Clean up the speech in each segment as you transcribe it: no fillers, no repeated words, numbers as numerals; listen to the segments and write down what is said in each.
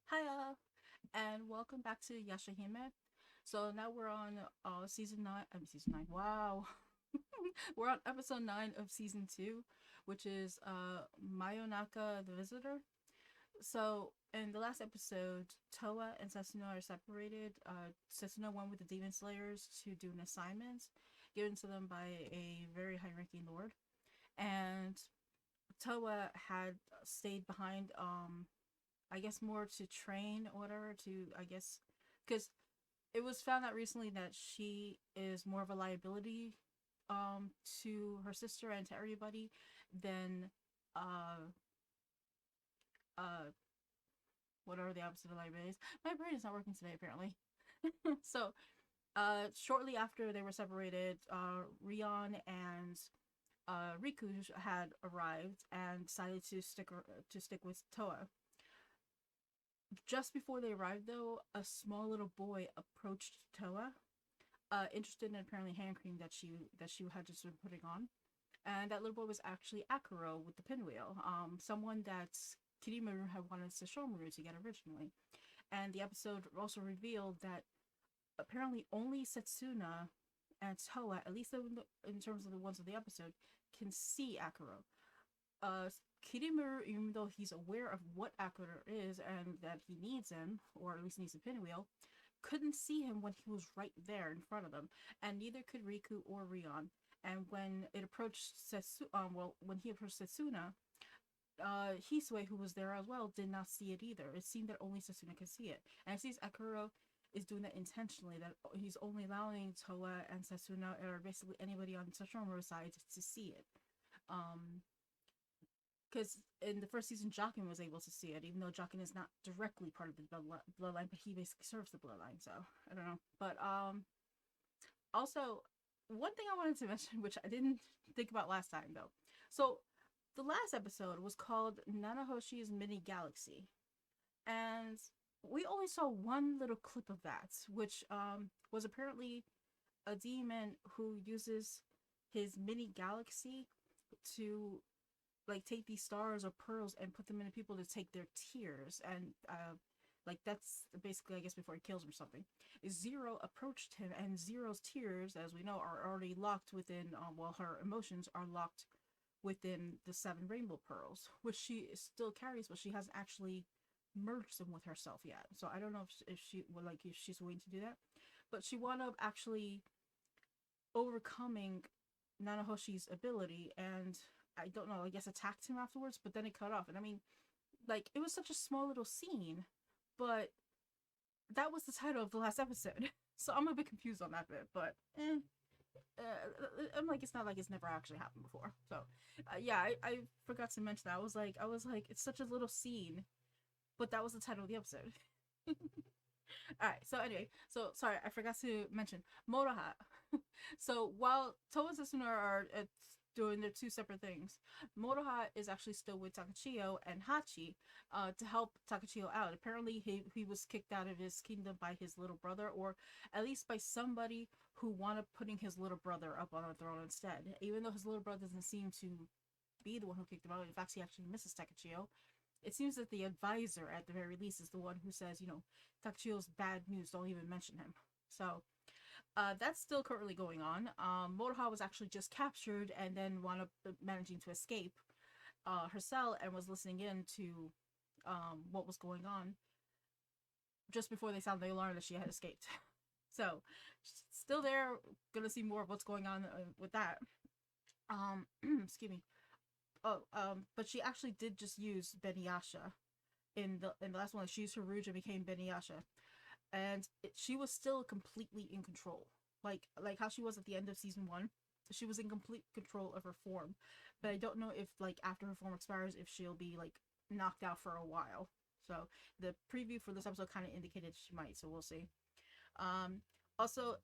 Hiya, and welcome back to YashaHime. So now we're on season 9. Season 9. Wow. We're on episode 9 of season 2, which is Mayonaka the Visitor. So in the last episode, Towa and Setsuna are separated. Setsuna went with the Demon Slayers to do an assignment given to them by a very high ranking lord. And Towa had stayed behind I guess more to train or whatever to I guess because it was found out recently that she is more of a liability to her sister and to everybody than uh uh whatever the opposite of liability is. My brain is not working today apparently. So shortly after they were separated, Rion and Riku had arrived and decided to stick with Toa. Just before they arrived, though, a small little boy approached Toa, interested in apparently hand cream that she had just been putting on, and that little boy was actually Akuro with the pinwheel, someone that Kirimaru had wanted Sesshomaru to get originally. And the episode also revealed that apparently only Setsuna and Toa, at least in terms of the ones of the episode, can see Akuro. uh Kirimaru, even though he's aware of what Akura is and that he needs him, or at least needs a pinwheel, couldn't see him when he was right there in front of them, and neither could Riku or Rion. And when it approached when he approached Setsuna, Hisue, who was there as well, did not see it either. It seemed that only Setsuna could see it, and it seems Akuro is doing that intentionally. That he's only allowing Toa and Setsuna, or basically anybody on Sesshomaru's side, to see it. Um, because in the first season, Jockin was able to see it, even though Jockin is not directly part of the bloodline, but he basically serves the bloodline. So I don't know. But also one thing I wanted to mention, which I didn't think about last time though. So the last episode was called Nanahoshi's Mini Galaxy, and we only saw one little clip of that, which was apparently a demon who uses his mini galaxy to like take these stars or pearls and put them into people to take their tears, and like that's basically, I guess, before he kills him or something. Zero approached him, and Zero's tears, as we know, are already locked within well, her emotions are locked within the seven rainbow pearls, which she still carries, but she hasn't actually merged them with herself yet. So I don't know if she would, like, if she's waiting to do that, but she wound up actually overcoming Nanahoshi's ability, and I don't know, I guess attacked him afterwards, but then it cut off. And I mean, like, it was such a small little scene, but that was the title of the last episode. So I'm a bit confused on that bit, but I'm like, it's not like it's never actually happened before. So yeah, I forgot to mention that. I was like, it's such a little scene, but that was the title of the episode. All right. So anyway, so sorry, I forgot to mention Moroha. So while Toa and Setsuna are doing their two separate things, Moroha is actually still with Takachio and Hachi to help Takachio out. Apparently, he was kicked out of his kingdom by his little brother, or at least by somebody who wanted putting his little brother up on the throne instead. Even though his little brother doesn't seem to be the one who kicked him out. In fact, he actually misses Takachio. It seems that the advisor, at the very least, is the one who says, Takachio's bad news, don't even mention him. So, that's still currently going on. Moroha was actually just captured and then wound up managing to escape her cell and was listening in to what was going on just before they sounded the alarm that she had escaped. So, still there, gonna see more of what's going on with that. Excuse me. Oh, but she actually did just use Beniyasha in the last one. Like, she used her rouge and became Beniyasha, and she was still completely in control. Like how she was at the end of season one, she was in complete control of her form. But I don't know if, like, after her form expires, if she'll be like knocked out for a while. So the preview for this episode kind of indicated she might. So we'll see. Um, Also,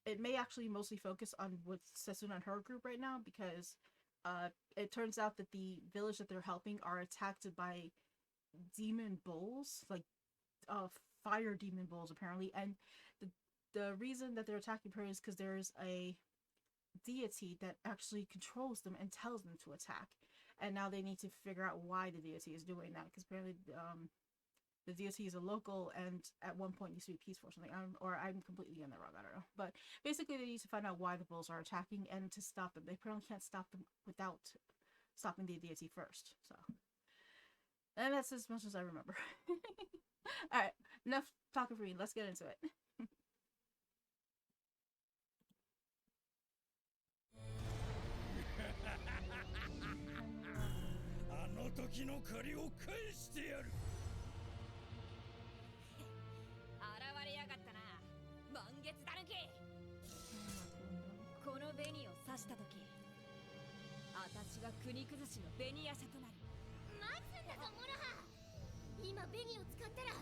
it may actually mostly focus on with Setsuna and her group right now, because it turns out that the village that they're helping are attacked by demon bulls, like uh fire demon bulls apparently, and the reason that they're attacking her is because there's a deity that actually controls them and tells them to attack, and now they need to figure out why the deity is doing that, because apparently the deity is a local and at one point used to be peaceful or something. Or I'm completely getting that wrong. I don't know. But basically, they need to find out why the bulls are attacking and to stop them. They probably can't stop them without stopping the deity first. So, and that's as much as I remember. All right, enough talking for me. Let's get into it. あの時の借りを返してやる。現れやがったな、満月だらけ。この紅を刺した時、私が国崩しの紅夜叉となる。待つんだぞモロハ。今紅を使ったら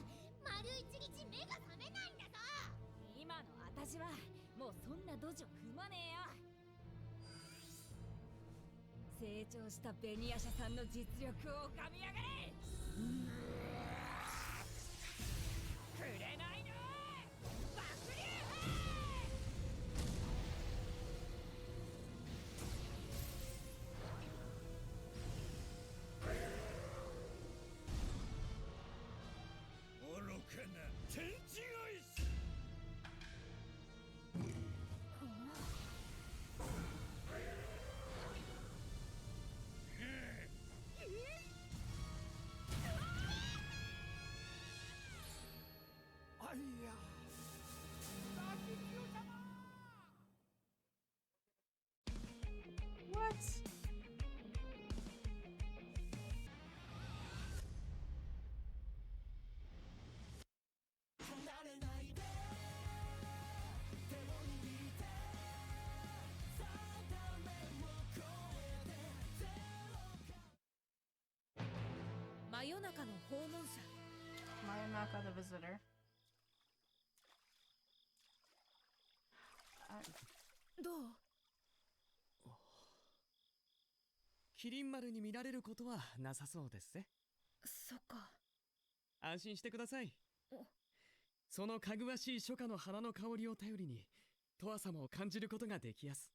丸一日目が覚めないんだぞ。今の私はもうそんなドジを踏まねえよ。成長した紅夜叉さんの実力を拝みやがれ。くれないの爆竜愚かな天地返し。あいや。What? Mayonakaの訪問者。Mayonaka the Visitor. どう？キリン丸に見られることはなさそうですね。そっか。安心してくださいお。そのかぐわしい初夏の花の香りを頼りにトワ様を感じることができやす。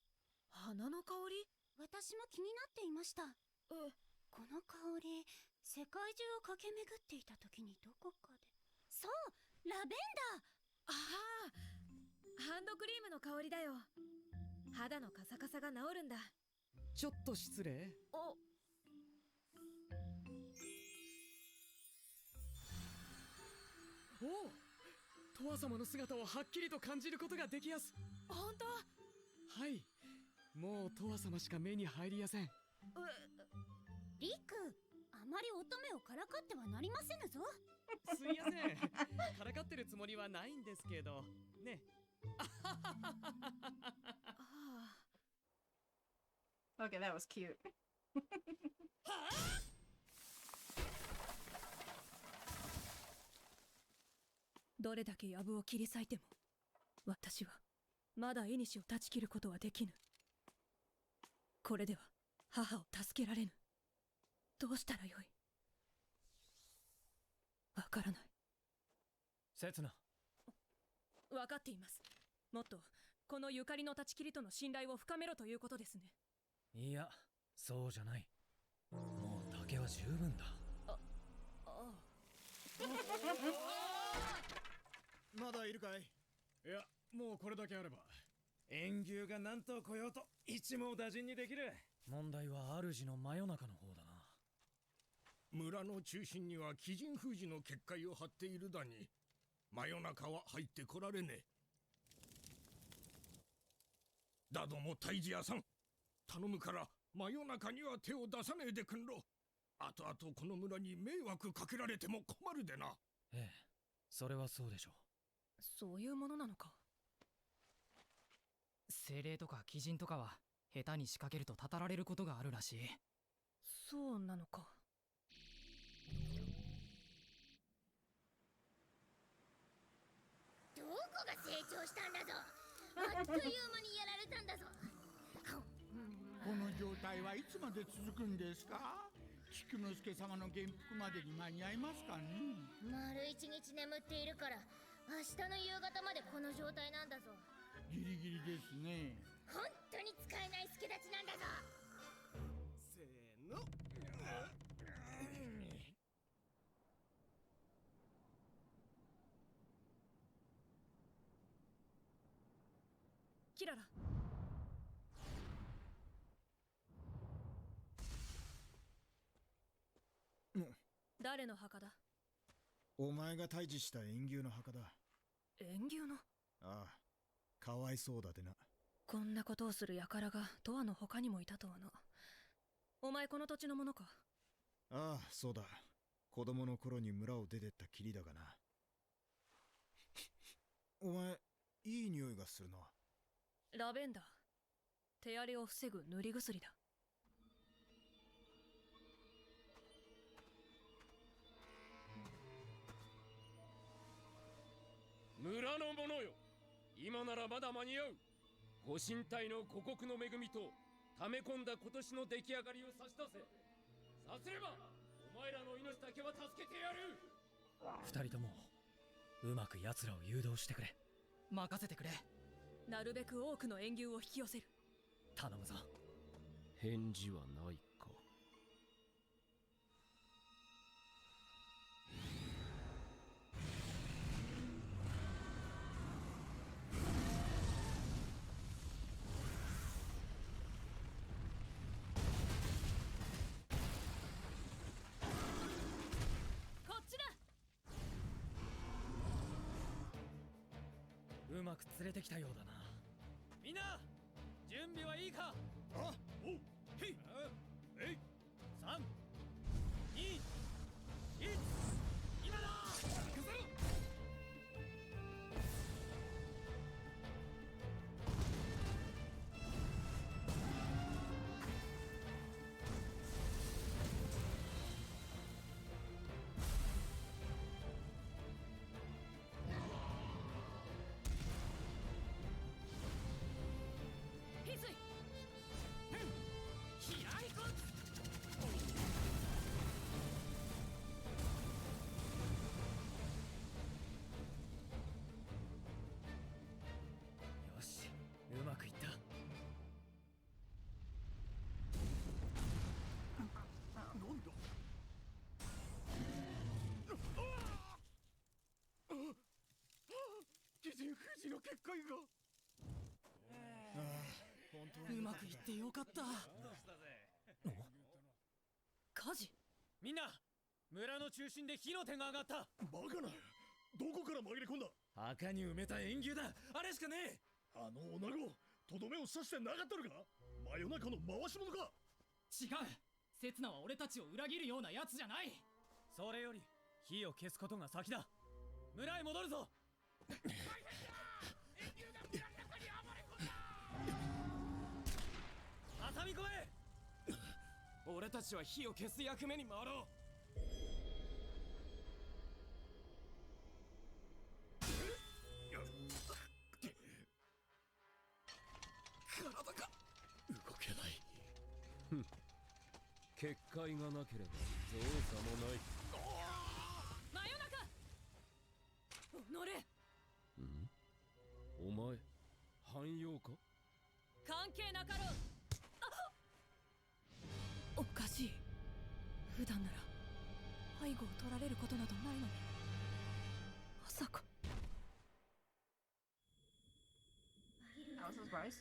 花の香り？私も気になっていました。この香り、世界中を駆け巡っていた時にどこかで。そう、ラベンダー。ああ、ハンドクリームの香りだよ。肌のカサカサが治るんだ。ちょっと失礼。お、おう、トワ様の姿をはっきりと感じることができやす。本当？はい、もうトワ様しか目に入りやせん。リク、あまり乙女をからかってはなりませぬぞ。すいません、からかってるつもりはないんですけどね。Okay, that was cute. どれだけ藪を切り裂いても私はまだ縁を断ち切ることはできぬ。これでは母を助けられぬ。どうしたらよい？わからない。セツナ。わかっています。もっとこのゆかりの断ち切りとの信頼を深めろということですね。いや、そうじゃない。もう竹は十分だ。まだいるかい？いや、もうこれだけあれば。炎牛が何と来ようと一網打尽にできる。問題は主の真夜中の方だな。村の中心には鬼神封じの結界を張っているだに、真夜中は入ってこられねえ。だども退治屋さん、頼むから真夜中には手を出さねえでくんろ。あとあとこの村に迷惑かけられても困るでな。ええ、それはそうでしょそういうものなのか。精霊とか鬼神とかは下手に仕掛けるとたたられることがあるらしい。そうなのか。どこが成長したんだぞ。あっという間にやられたんだぞ。この状態はいつまで続くんですか？菊之助様の元服までに間に合いますかね？丸一日眠っているから明日の夕方までこの状態なんだぞ。ギリギリですね。本当に使えない助立ちなんだぞ。せーの。キララ。誰の墓だ？お前が退治した縁牛の墓だ。縁牛の？ああ、かわいそうだでな。こんなことをする輩がトアの他にもいたとはな。お前この土地のものか？ああ、そうだ。子供の頃に村を出てったきりだがな。お前、いい匂いがするな。ラベンダー。手荒れを防ぐ塗り薬だ。村の者よ、今ならまだ間に合う。ご神体の五穀の恵みと溜め込んだ今年の出来上がりを差し出せ。さすればお前らの命だけは助けてやる。二人ともうまく奴らを誘導してくれ。任せてくれ。なるべく多くの縁牛を引き寄せる。頼むぞ。返事はないか。こっちだ。うまく連れてきたようだな。みんな準備はいいか？あ、おう、へい、えい、3、2、1、今だ！行くぞ！翡翠。よし、うまくいった。なんだ。貴人富士の結界が。うまくいってよかった。火事？みんな村の中心で火の手が上がった。バカな、どこから紛れ込んだ。墓に埋めた縁牛だ。あれしかねえ。あの女子、とどめを刺してなかったのか。真夜中の回し者か。違う。刹那は俺たちを裏切るようなやつじゃない。それより火を消すことが先だ。村へ戻るぞ。挟み込め。俺たちは火を消す役目に回ろう。体が動けない。結界がなければ造作もない。真夜中。お前、汎用か？関係なかろう。おかしい。普段なら背後を取られることなどないのに、まさか。That was his voice.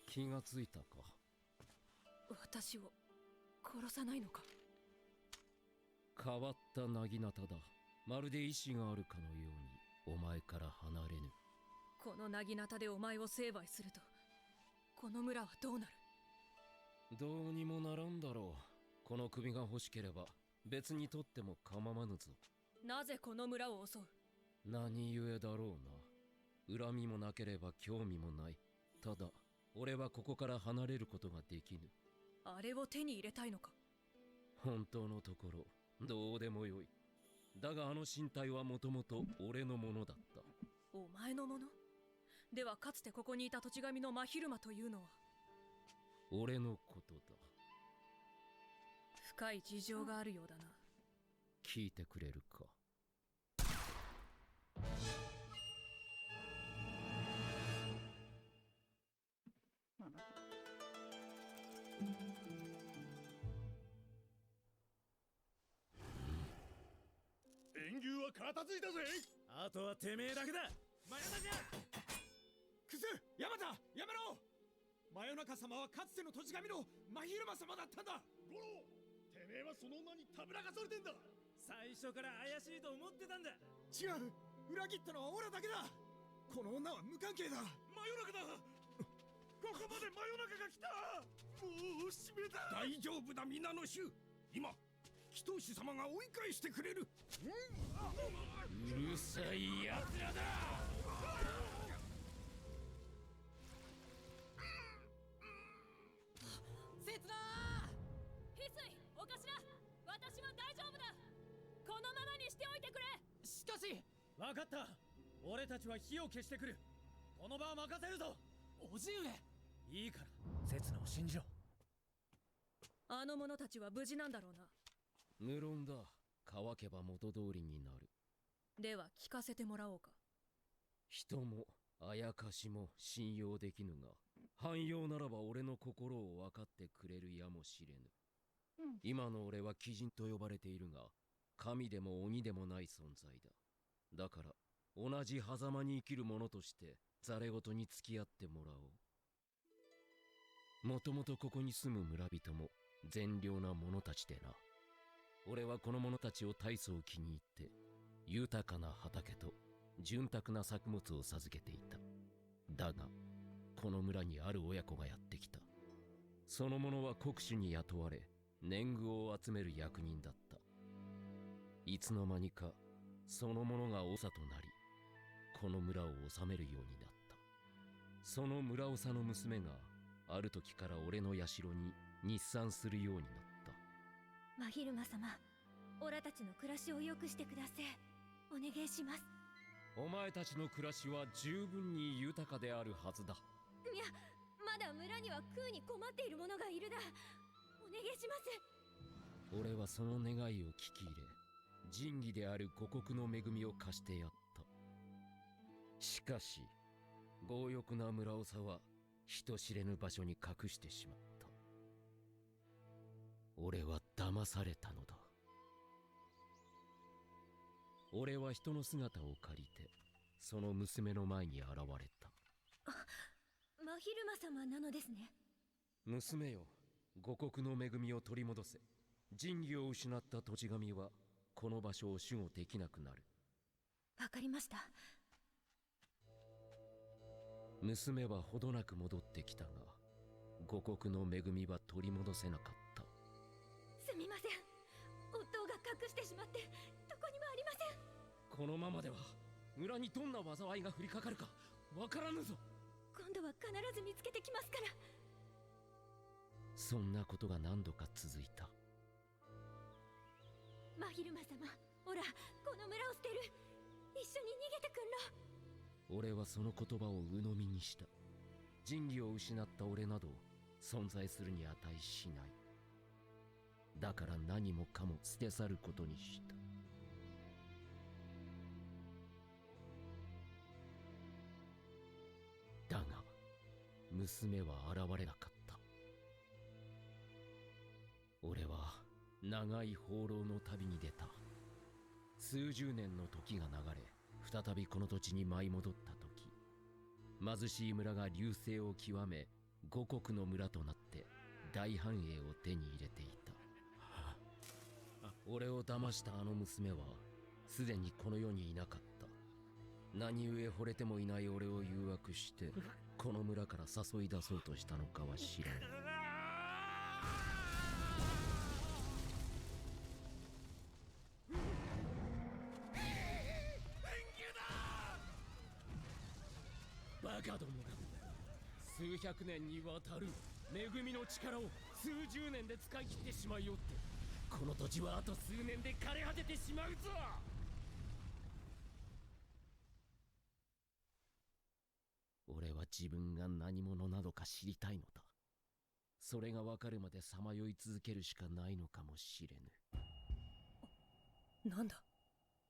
気がついたか。私を殺さないのか？変わったなぎなただ。まるで意志があるかのようにお前から離れぬ。このなぎなたでお前を成敗すると、この村はどうなる？どうにもならんだろう。この首が欲しければ別に取っても構わぬぞ。なぜこの村を襲う？何故だろうな。恨みもなければ興味もない。ただ俺はここから離れることができぬ。あれを手に入れたいのか？本当のところどうでもよい。だがあの身体はもともと俺のものだった。お前のもの？ではかつてここにいた土地神の真昼間というのは？俺のことだ。深い事情があるようだな。聞いてくれるか？は片付いたぜ。あとはてめえだけだ。真夜中クズヤマタやめろ。真夜中様はかつての土地神の真昼間様だったんだ。ゴロてめえはその女にたぶらかされてんだ。最初から怪しいと思ってたんだ。違う、裏切ったのはオラだけだ。この女は無関係だ。真夜中だ。ここまで真夜中が来た。もう閉めた。大丈夫だ皆の衆。今祈祷師様が追い返してくれる。うるさいやつらだ。刹那翡翠お頭、私は大丈夫だ。このままにしておいてくれ。しかし分かった。俺たちは火を消してくる。この場は任せるぞ。叔父上、いいから刹那を信じろ。あの者たちは無事なんだろうな。無論だ。乾けば元通りになる。では聞かせてもらおうか。人もあやかしも信用できぬが、汎用ならば俺の心を分かってくれるやもしれぬ。今の俺は鬼人と呼ばれているが、神でも鬼でもない存在だ。だから同じ狭間に生きる者としてざれ言に付き合ってもらおう。もともとここに住む村人も善良な者たちでな。俺はこの者たちを大層気に入って豊かな畑と潤沢な作物を授けていた。だがこの村にある親子がやってきた。その者は国主に雇われ年貢を集める役人だった。いつの間にかその者が長となり、この村を治めるようになった。その村長の娘がある時から俺の社に日産するようになった。真昼間様、オラたちの暮らしを良くしてください。お願いします。お前たちの暮らしは十分に豊かであるはずだ。いや、まだ村には食うに困っている者がいるだ。お願いします。俺はその願いを聞き入れ、仁義である五穀の恵みを貸してやった。しかし強欲な村長は人知れぬ場所に隠してしまった。俺は騙されたのだ。俺は人の姿を借りてその娘の前に現れた。真昼間様なのですね。娘よ、五穀の恵みを取り戻せ。仁義を失った土地神はこの場所を守護できなくなる。わかりました。娘はほどなく戻ってきたが、五穀の恵みは取り戻せなかった。すみません。夫が隠してしまってどこにもありません。このままでは村にどんな災いが降りかかるかわからぬぞ。今度は必ず見つけてきますから。そんなことが何度か続いた。真昼間様、ほら、この村を捨てる。一緒に逃げてくんろ。俺はその言葉を鵜呑みにした。仁義を失った俺など存在するに値しない。だから何もかも捨て去ることにした。だが娘は現れなかった。俺は長い放浪の旅に出た。数十年の時が流れ、再びこの土地に舞い戻った時、貧しい村が隆盛を極め、五穀の村となって大繁栄を手に入れていた。俺を騙したあの娘はすでにこの世にいなかった。何故惚れてもいない俺を誘惑してこの村から誘い出そうとしたのかは知らん。バカどもが数百年にわたる恵みの力を数十年で使い切ってしまいよって。この土地はあと数年で枯れ果ててしまうぞ。俺は自分が何者なのか知りたいのだ。それが分かるまでさまよい続けるしかないのかもしれぬ。なんだ、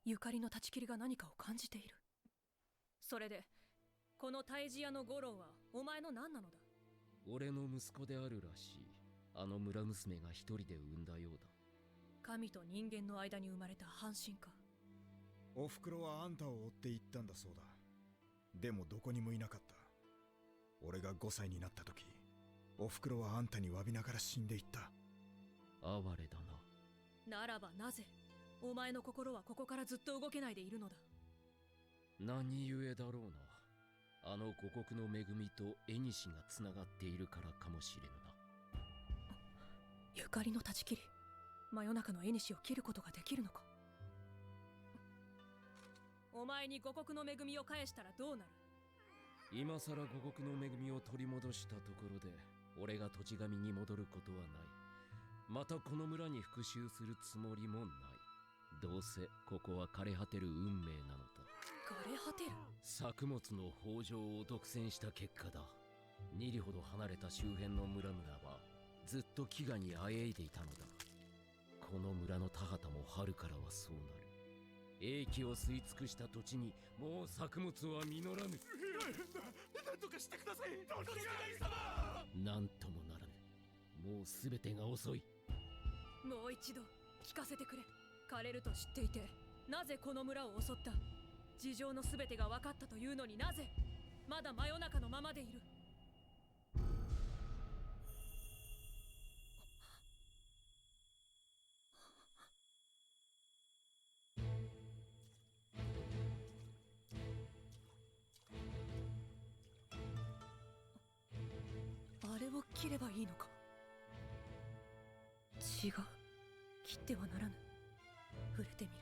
ゆかりの断ち切りが何かを感じている。それでこの退治屋の五郎はお前の何なのだ。俺の息子であるらしい。あの村娘が一人で産んだようだ。神と人間の間に生まれた半身か。おふくろはあんたを追って行ったんだそうだ。でもどこにもいなかった。俺が5歳になった時、おふくろはあんたに詫びながら死んでいった。哀れだな。ならばなぜお前の心はここからずっと動けないでいるのだ。何故だろうな。あの五穀の恵みと縁がつながっているからかもしれぬな。ゆかりの断ち切り、真夜中の縁を切ることができるのか。お前に五穀の恵みを返したらどうなる。今さら五穀の恵みを取り戻したところで俺が土地神に戻ることはない。またこの村に復讐するつもりもない。どうせここは枯れ果てる運命なのだ。枯れ果てる。作物の豊穣を独占した結果だ。2里ほど離れた周辺の村々はずっと飢餓にあえいでいたのだ。この村の田畑も春からはそうなる。英気を吸い尽くした土地にもう作物は実らぬ。なんとかしてください、土地神様。なんともならぬ。もうすべてが遅い。もう一度聞かせてくれ。枯れると知っていてなぜこの村を襲った。事情のすべてが分かったというのになぜまだ真夜中のままでいる。あれを切ればいいのか。違う、切ってはならぬ。触れてみる。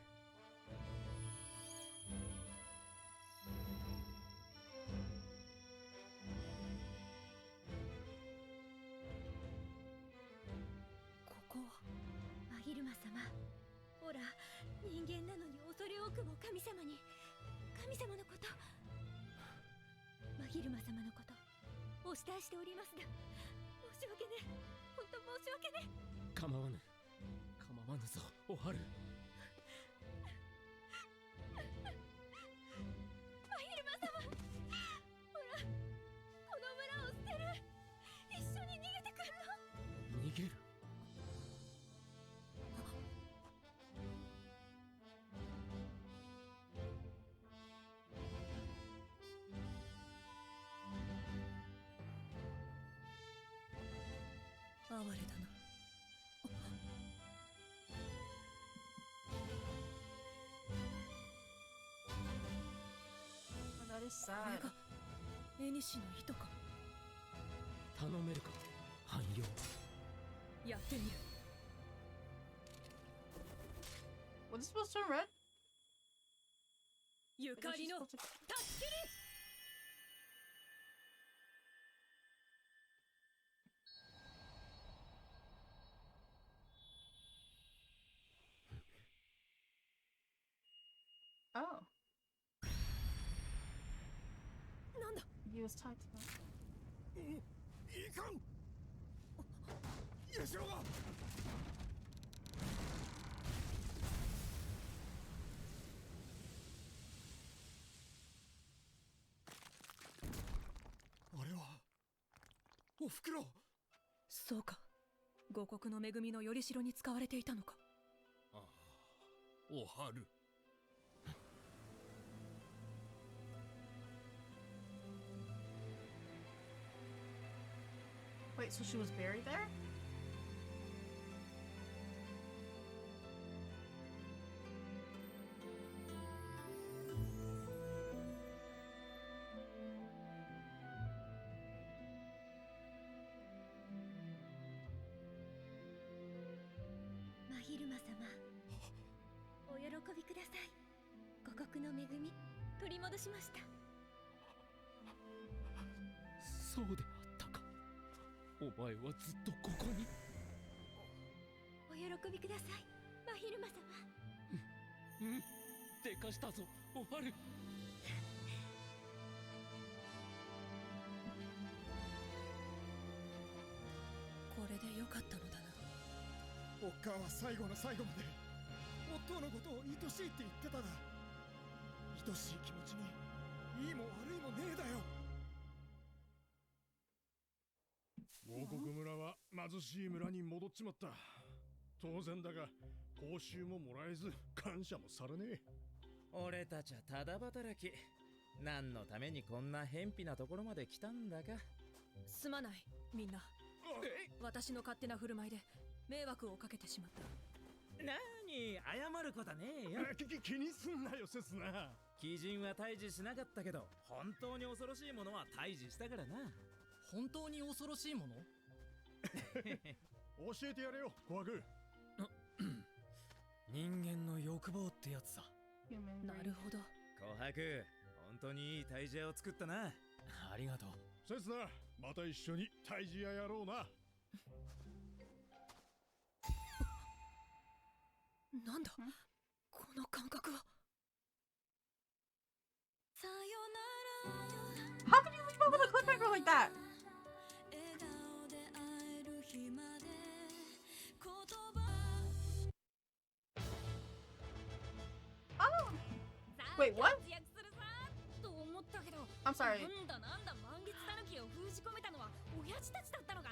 ここは真昼間様、ほら人間なのに恐れ多くも神様に、神様のこと、真昼間様のことお慕いしておりますが、申し訳ね、本当申し訳ね。構わぬ構わぬぞおはる。真昼間様、ほらこの村を捨てる。一緒に逃げてくんの。逃げる。哀れだな。That is これ sad. が縁の糸か。頼めるか汎用。やってみる。 Was it supposed to turn red? ゆかりの Supposed to- 断ち切り。Oh, なんだ。 he was tied to that. いかん。ヤシロが。あれはおふくろ。そうか、五穀の恵みのよりしろに使われていたのか。ああ、おはる。Wait, so she was buried there?真昼間様、お喜びください。五穀の恵み取り戻しました。そうであったか。お前はずっとここに。お喜びください、真昼間様。うんでかしたぞおはる。これでよかったのだな。おっかは最後の最後まで夫のことを愛しいって言ってただ。愛しい気持ちにいいも悪いもねえだよ。王国村は貧しい村に戻っちまった。当然だが報酬ももらえず感謝もされねえ。俺たちはただ働き。何のためにこんな偏僻なところまで来たんだか。すまないみんな。私の勝手な振る舞いで迷惑をかけてしまった。なに謝ることはねえよ。気にすんなよ、セスナ。鬼人は退治しなかったけど、本当に恐ろしいものは退治したからな。本当に恐ろしいもの？教えてやれよ、小悪。人間の欲望ってやつさ。なるほど。琥珀、本当にいい退治屋を作ったな。ありがとう。セスナ、また一緒に退治屋やろうな。なんだこの感覚は。How could you leave over the cliffhanger like that? Oh! Wait, what? I'm sorry. なんだ満月たぬきを封じ込めたのは親父たちだったのか。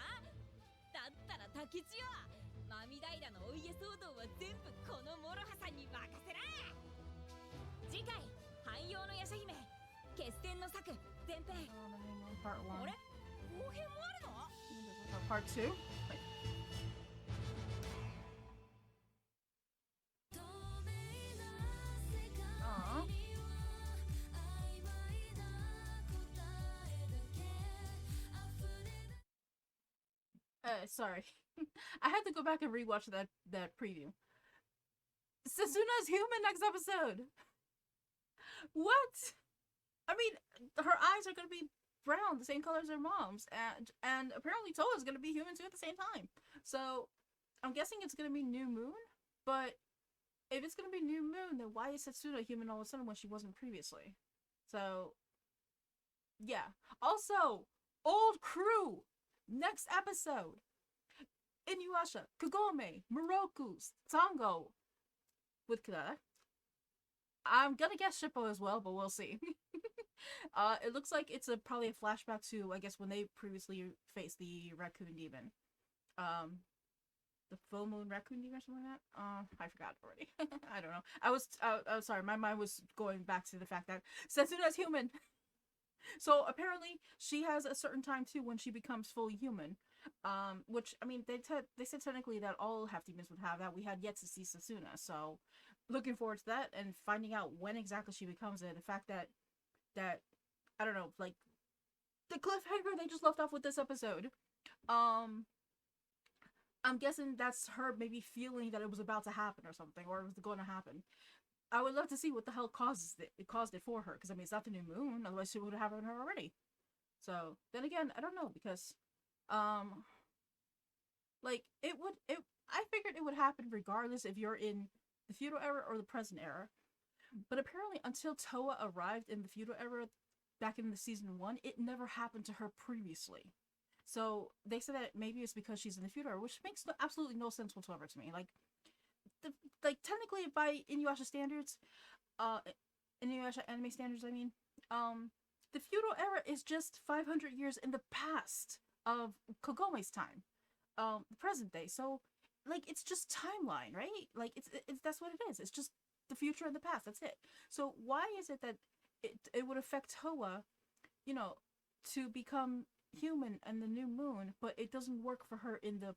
だったら竹地よ、マミダイラのお家騒動は全部このモロハさんに任せら。次回汎用のヤシャ姫決戦の策前編。Part 1. あれ後編もあるの？ Part 2? Sorry. I had to go back and rewatch that preview. Setsuna's human next episode. What? I mean, her eyes are gonna be brown, the same color as her mom's, and apparently Towa's gonna be human too at the same time. So I'm guessing it's gonna be New Moon. But if it's gonna be New Moon, then why is Setsuna human all of a sudden when she wasn't previously? So yeah. Also, old crew. Next episode. Inuyasha, Kagome, Moroku, Tango with Kada. I'm gonna guess Shippo as well, but we'll see. It looks like it's probably a flashback to, I guess, when they previously faced the Raccoon Demon. The full Moon Raccoon Demon or something like that? I forgot already. I don't know. I was sorry, my mind was going back to the fact that Setsuna's human. So apparently she has a certain time too when she becomes fully human. Which, I mean, they said technically that all half demons would have that. We had yet to see Setsuna, so looking forward to that and finding out when exactly she becomes it. The fact that I don't know, like the cliffhanger they just left off with this episode. I'm guessing that's her maybe feeling that it was about to happen or something, or it was going to happen. I would love to see what the hell caused it for her, because I mean it's not the new moon, otherwise it would have happened to her already. So then again, I don't know, because like I figured it would happen regardless if you're in the feudal era or the present era. But apparently until Towa arrived in the feudal era back in the season 1, it never happened to her previously. So they said that maybe it's because she's in the feudal era, which makes absolutely no sense whatsoever to me. Like technically by Inuyasha standards, Inuyasha anime standards, I mean, the feudal era is just 500 years in the past of Kagome's time, the present day. So, like, it's just timeline, right? Like, it's that's what it is. It's just the future and the past. That's it. So why is it that it would affect Towa, you know, to become human in the new moon, but it doesn't work for her in the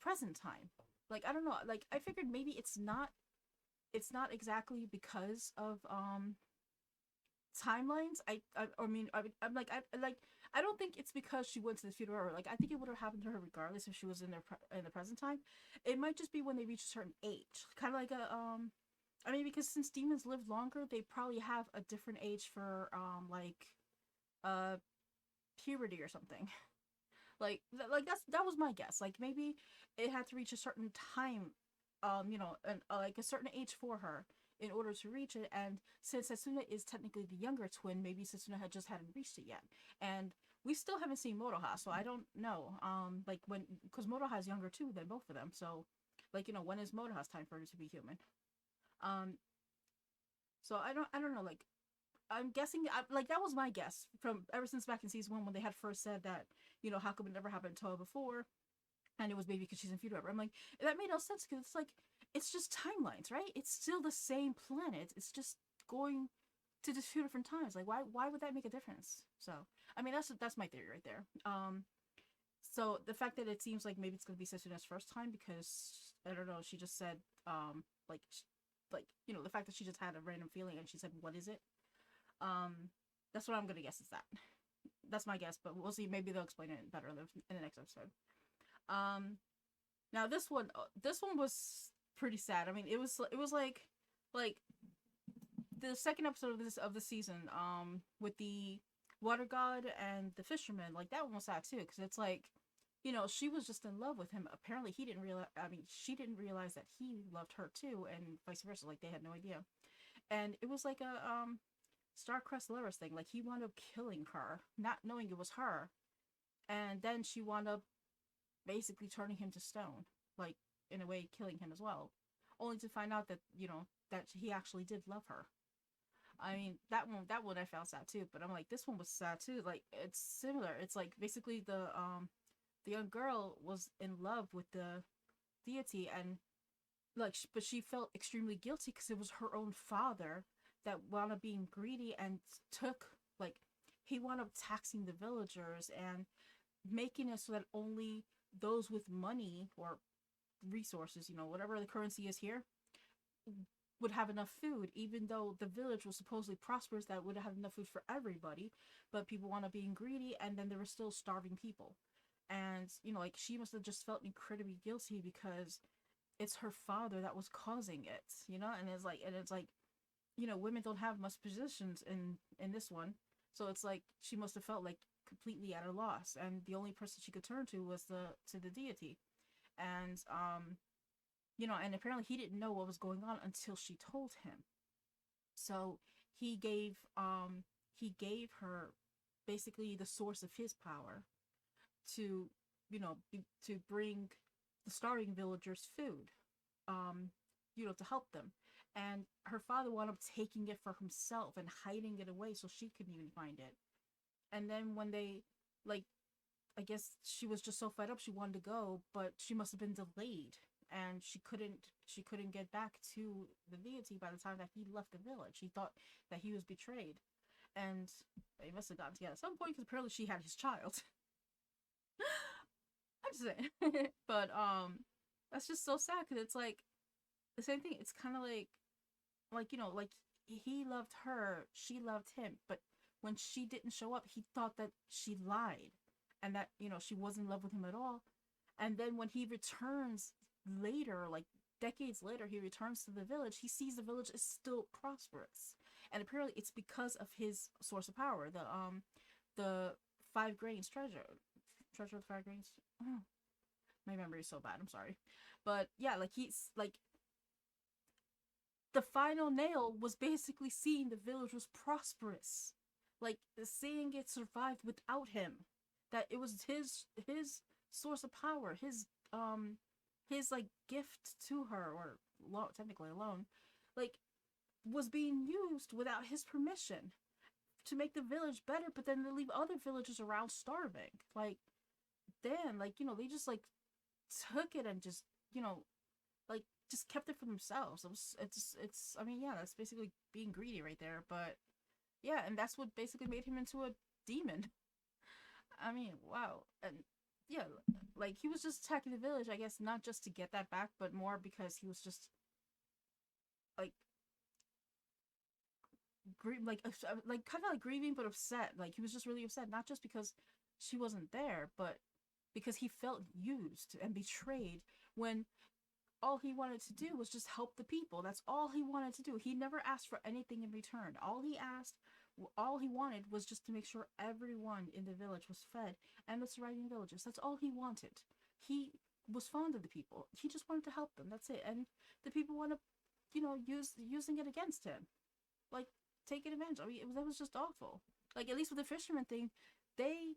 present time? Like, I don't know. Like, I figured maybe it's not exactly because of timelines. I don't think it's because she went to the future, or like I think it would have happened to her regardless if she was in the present time. It might just be when they reach a certain age, kind of like a I mean, because since demons live longer, they probably have a different age for puberty or something. like that was my guess. Like maybe it had to reach a certain time, you know, and like a certain age for her in order to reach it. And since Setsuna is technically the younger twin, maybe Setsuna hadn't reached it yet. And we still haven't seen Moroha, so I don't know. Like when, because Moroha is younger too than both of them. So, like, you know, when is Moroha's time for her to be human? So I don't know. Like, I'm guessing, like, that was my guess from ever since back in season 1 when they had first said that, you know, how come it never happened to Towa before, and it was maybe because she's in feudal era. I'm like, that made no sense, because it's like, it's just timelines, right? It's still the same planet. It's just going to just 2 different times. Like, why would that make a difference? So, I mean, that's my theory right there. So the fact that it seems like maybe it's gonna be Setsuna's first time because I don't know, she just said like you know, the fact that she just had a random feeling and she said, "What is it?" That's what I'm gonna guess is that. That's my guess, but we'll see. Maybe they'll explain it better in the next episode. Now this one was pretty sad. I mean, it was like the second episode of the season, with the water god and the fisherman. Like that one was sad too, because it's like, you know, she was just in love with him. Apparently, he didn't realize. I mean, she didn't realize that he loved her too, and vice versa. Like they had no idea, and it was like a star-crossed lovers thing. Like he wound up killing her, not knowing it was her, and then she wound up basically turning him to stone, like in a way killing him as well, only to find out that, you know, that he actually did love her. I mean, that one I found sad too, but I'm like, this one was sad too. Like it's similar. It's like basically the young girl was in love with the deity, and like but she felt extremely guilty because it was her own father that wound up being greedy and took, like, he wound up taxing the villagers and making it so that only those with money or resources, you know, whatever the currency is here, would have enough food, even though the village was supposedly prosperous, that would have enough food for everybody. But people wound up being greedy, and then there were still starving people. And, you know, like, she must have just felt incredibly guilty because it's her father that was causing it, you know. And it's like you know, women don't have much positions in this one, so it's like she must have felt like completely at a loss, and the only person she could turn to was the deity. And you know, and apparently he didn't know what was going on until she told him. So he gave her basically the source of his power to, you know, to bring the starving villagers food, you know, to help them. And her father wound up taking it for himself and hiding it away so she couldn't even find it. And then when they, like, I guess she was just so fed up she wanted to go, but she must have been delayed, and she couldn't get back to the deity by the time that he left the village. He thought that he was betrayed, and they must have gotten together at some point because apparently she had his child. I'm just saying. But that's just so sad because it's like the same thing. It's kind of like, you know, like he loved her, she loved him, but when she didn't show up, he thought that she lied and that, you know, she wasn't in love with him at all. And then when he returns later, like decades later, he returns to the village, he sees the village is still prosperous. And apparently it's because of his source of power, the 5 grains treasure of the 5 grains. Oh, my memory is so bad, I'm sorry. But yeah, like he's like, the final nail was basically seeing the village was prosperous, like seeing it survived without him, that it was his source of power, his like gift to her, or technically alone, like, was being used without his permission to make the village better, but then they leave other villagers around starving. Like, then, like, you know, they just like took it and just, you know, like just kept it for themselves. It's I mean, yeah, that's basically being greedy right there. But yeah, and that's what basically made him into a demon. I mean, wow. And yeah, like he was just attacking the village, I guess, not just to get that back, but more because he was just like like kind of like grieving but upset. Like he was just really upset, not just because she wasn't there, but because he felt used and betrayed when all he wanted to do was just help the people. That's all he wanted to do. He never asked for anything in return. All he wanted was just to make sure everyone in the village was fed, and the surrounding villages. That's all he wanted. He was fond of the people. He just wanted to help them. That's it. And the people want to, you know, using it against him, like taking advantage. I mean, that was just awful. Like, at least with the fisherman thing, they,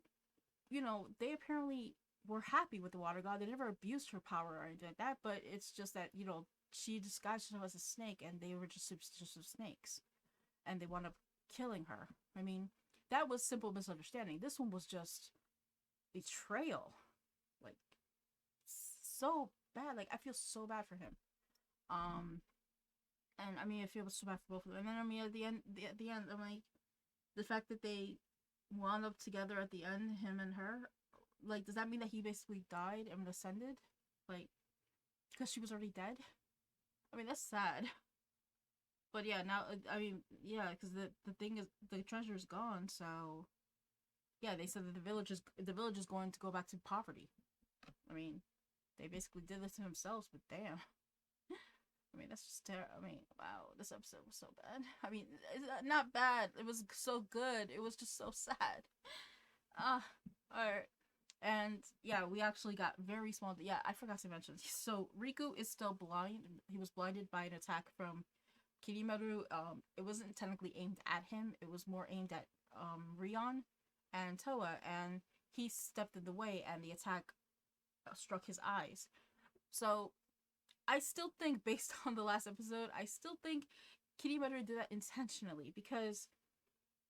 you know, they apparently were happy with the water god. They never abused her power or anything like that, but it's just that, you know, she disguised herself as a snake, and they were just suspicious of snakes, and they wound up killing her. I mean, that was simple misunderstanding. This one was just betrayal. Like, so bad. Like, I feel so bad for him. And I mean, I feel so bad for both of them. And then I mean, at the end, I'm like, the fact that they wound up together at the end, him and her, like, does that mean that he basically died and ascended, like, because she was already dead? I mean, that's sad. But yeah, now I mean, yeah, because the thing is, the treasure is gone. So yeah, they said that the village is going to go back to poverty. I mean, they basically did this to themselves. But damn. I mean, that's just terrible. I mean, wow, this episode was so bad. I mean, it's not bad. It was so good. It was just so sad. Alright. And yeah, we actually got very small. Yeah, I forgot to mention. So Riku is still blind. He was blinded by an attack from Kirimaru. It wasn't technically aimed at him. It was more aimed at Rion and Towa, and he stepped in the way, and the attack struck his eyes. So I still think, based on the last episode, I still think Kirimaru did that intentionally, because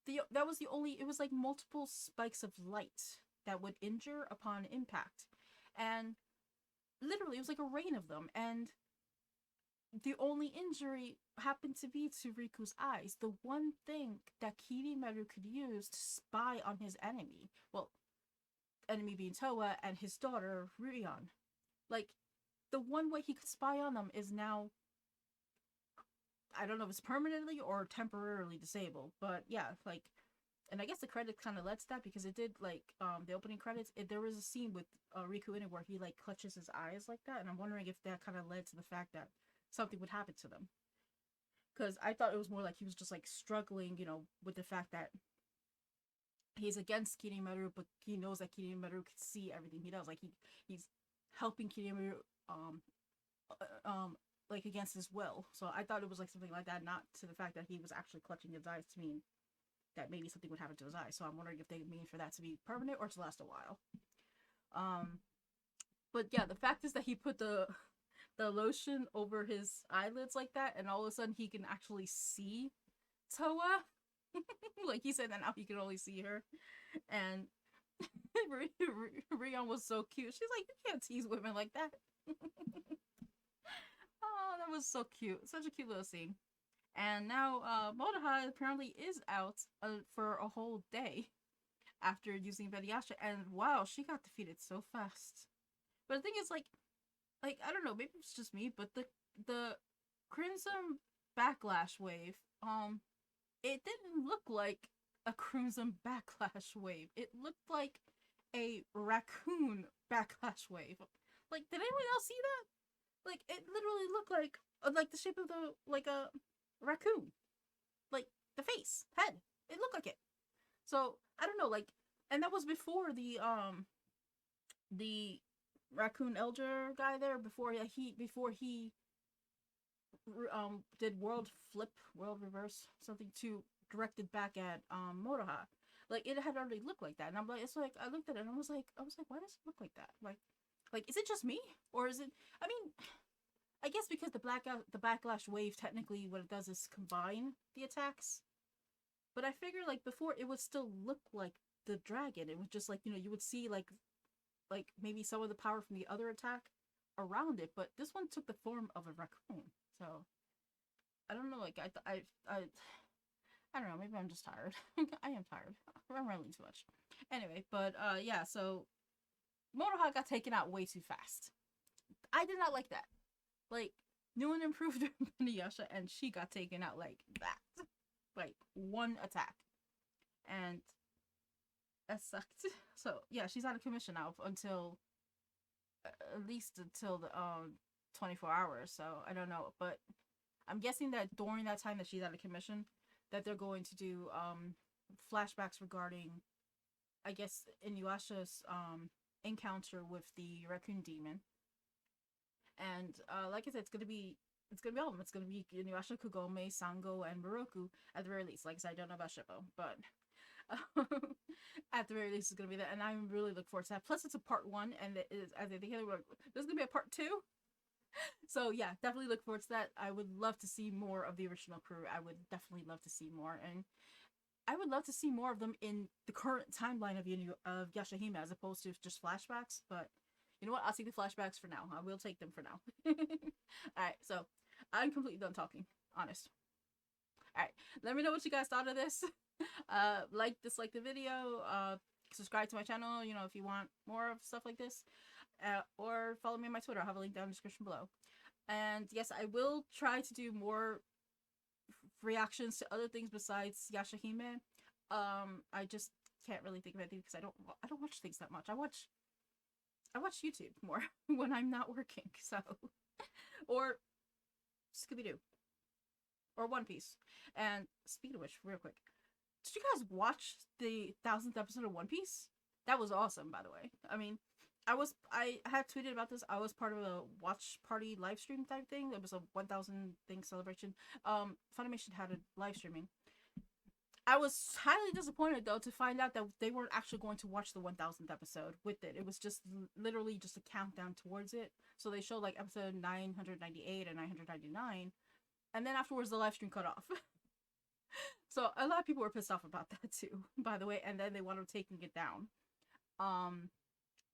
that was the only, it was like multiple spikes of light that would injure upon impact. And literally, it was like a rain of them, and the only injury happened to be to Riku's eyes. The one thing that Kirimaru could use to spy on his enemy, well, enemy being Towa and his daughter, Rion. Like, the one way he could spy on them is now, I don't know if it's permanently or temporarily disabled, but yeah, like, and I guess the credits kind of led to that, because it did, like, the opening credits, there was a scene with Riku in it where he, like, clutches his eyes like that, and I'm wondering if that kind of led to the fact that something would happen to them. Because I thought it was more like he was just, like, struggling, with the fact that he's against Kirimaru, but he knows that Kirimaru can see everything he does. Like, he's helping Kirimaru, like, against his will. So I thought it was, like, something like that, not to the fact that he was actually clutching his eyes to mean that maybe something would happen to his eyes. So I'm wondering if they mean for that to be permanent or to last a while. But yeah, the fact is that he put the lotion over his eyelids like that, and all of a sudden he can actually see Towa. Like he said that now he can only see her. And Rion was so cute. She's like, you can't tease women like that. Oh, that was so cute. Such a cute little scene. And now Moroha apparently is out for a whole day after using Yasha, and wow, she got defeated so fast. But the thing is, like I don't know, maybe it's just me, but the Crimson Backlash wave, it didn't look like a Crimson Backlash wave. It looked like a raccoon backlash wave. Like, did anyone else see that? Like, it literally looked like the shape of a raccoon. Like, the face, head. It looked like it. So, I don't know, like, and that was before the raccoon elder guy there, before he did world reverse, something to directed back at Moroha. Like, it had already looked like that, and I'm like, it's like, I looked at it and I was like, why does it look like that? Like, is it just me, or is it? I mean, I guess because the backlash wave, technically what it does is combine the attacks. But I figure, like, before it would still look like the dragon. It was just like, you would see like maybe some of the power from the other attack around it, but this one took the form of a raccoon. So I don't know, like, I don't know, maybe I'm just tired. I am tired. I'm rambling too much. Anyway, but yeah, so Moroha got taken out way too fast. I did not like that. Like, new and improved Yasha, and she got taken out like that. Like, one attack. And that sucked. So, yeah, she's out of commission now until, at least until the 24 hours. So, I don't know. But I'm guessing that during that time that she's out of commission, that they're going to do flashbacks regarding, I guess, Inuyasha's encounter with the Raccoon Demon. And like I said, it's gonna be all of them. It's gonna be Inuyasha, Kagome, Sango, and Moroku at the very least. Like I said, I don't know about Shippo, but at the very least, it's gonna be that. And I'm really looking forward to that. Plus, it's a part 1, and it is, as I think there's gonna be a part 2. So yeah, definitely look forward to that. I would love to see more of the original crew. I would definitely love to see more, and I would love to see more of them in the current timeline of YashaHime, as opposed to just flashbacks. But you know what? I'll take the flashbacks for now. I will take them for now. Alright, so I'm completely done talking. Honest. Alright, let me know what you guys thought of this. Dislike the video, subscribe to my channel, you know, if you want more of stuff like this. Or follow me on my Twitter. I'll have a link down in the description below. And yes, I will try to do more reactions to other things besides YashaHime. I just can't really think of anything because I don't watch things that much. I watch YouTube more when I'm not working. So, or Scooby-Doo, or One Piece. And speaking of which, real quick, did you guys watch the 1000th episode of One Piece? That was awesome, by the way. I mean, I had tweeted about this. I was part of a watch party live stream type thing. It was a 1000 thing celebration. Funimation had a live streaming. I was highly disappointed though to find out that they weren't actually going to watch the 1000th episode with it. It was just literally just a countdown towards it. So they showed like episode 998 and 999, and then afterwards the live stream cut off. So a lot of people were pissed off about that too, by the way, and then they wound up taking it down.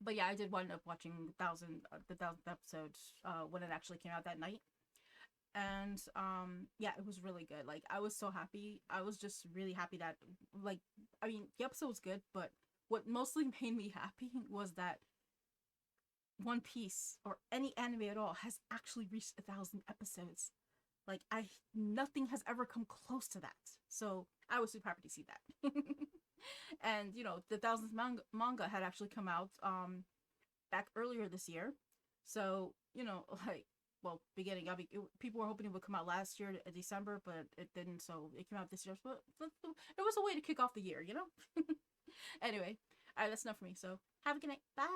But yeah, I did wind up watching the 1000th episode when it actually came out that night. And yeah, it was really good. Like, I was so happy. I was just really happy that, like, I mean, the episode was good, but what mostly made me happy was that One Piece, or any anime at all, has actually reached 1000 episodes. Like, nothing has ever come close to that. So I was super happy to see that. And you know, the 1000th manga had actually come out back earlier this year. So, you know, like, well, beginning, people were hoping it would come out last year in December, but it didn't, so it came out this year. But it was a way to kick off the year, you know? Anyway, alright, that's enough for me, so have a good night. Bye!